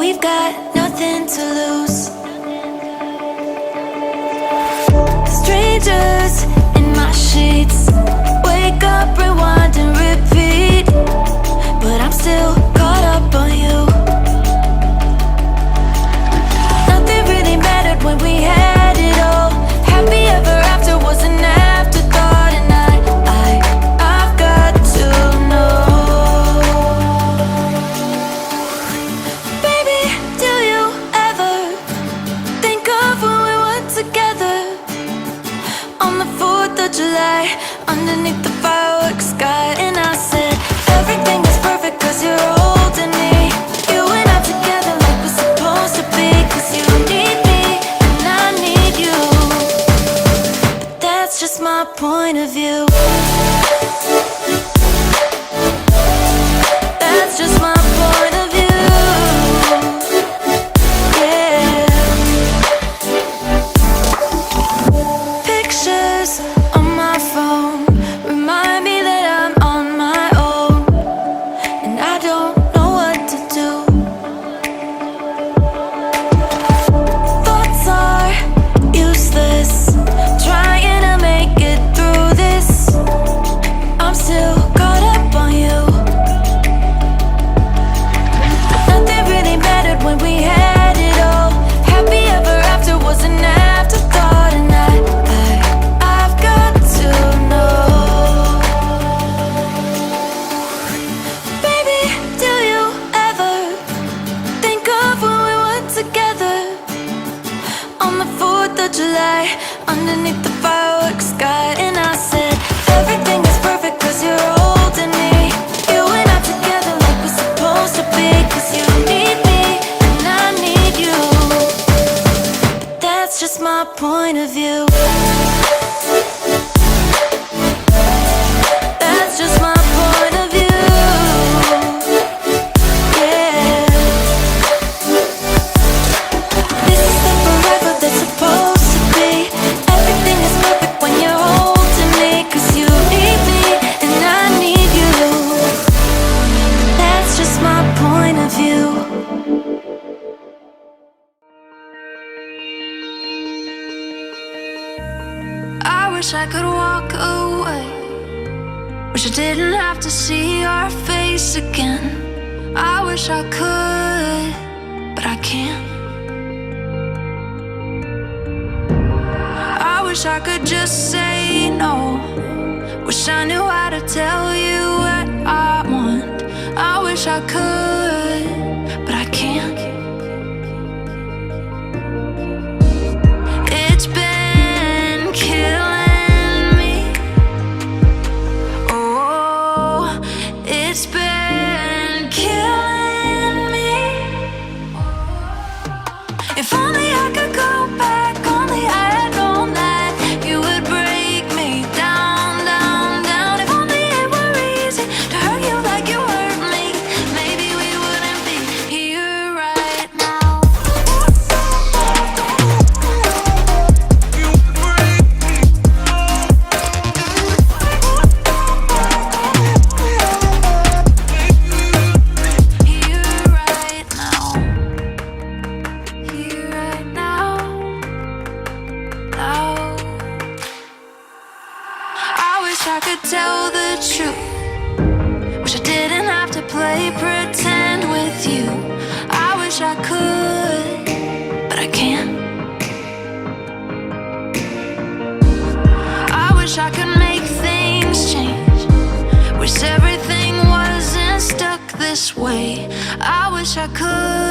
we've got nothing to lose. Strangers in my sheets, wake up, rewind and repeat, but I'm still caught up on you. Nothing really mattered when we had it all. Happy ever after was an afterthought, and I've got to know. Baby, do you ever think of when we were together on the 4th of July, underneath the fireworks sky? And I said, everything is perfect cause you're holding me. You and I together like we're supposed to be, cause you need me and I need you. But that's just my point of view. That's just my point of view. Yeah. Pictures on my phone remind me that I'm on my own, and I don't know what to do. Thoughts are useless, trying to make it through this. I'm still caught up on you. Nothing really mattered when we had it all. Happy ever after was an afterthought, and I've got to know. Baby, do you ever think of when we were together on the 4th of July, underneath the fireworks sky? And I said, everything is perfect cause you're holding me. You and I together like we're supposed to be, cause you need me and I need you. But that's just my point of view. That's just my point of view. Yeah. This is the forever that's supposed to be. Everything is perfect when you're holding me, cause you need me and I need you. That's just my point of view. I wish I could walk away. Wish I didn't have to see your face again. I wish I could, but I can't. I wish I could just say no. Wish I knew how to tell you what I want. I wish I could, but I can't. It's been killing me. Oh, it's been killing me. If only I could go back, only I had known that you would break me down, down, down. If only it were easy to hurt you like you hurt me, maybe we wouldn't be here right now. Here right now. Here right now. Now. I wish I could tell the truth. Wish I didn't have to play pretend with you. I wish I could, but I can't. I wish I could make things change. Wish everything wasn't stuck this way. I wish I could,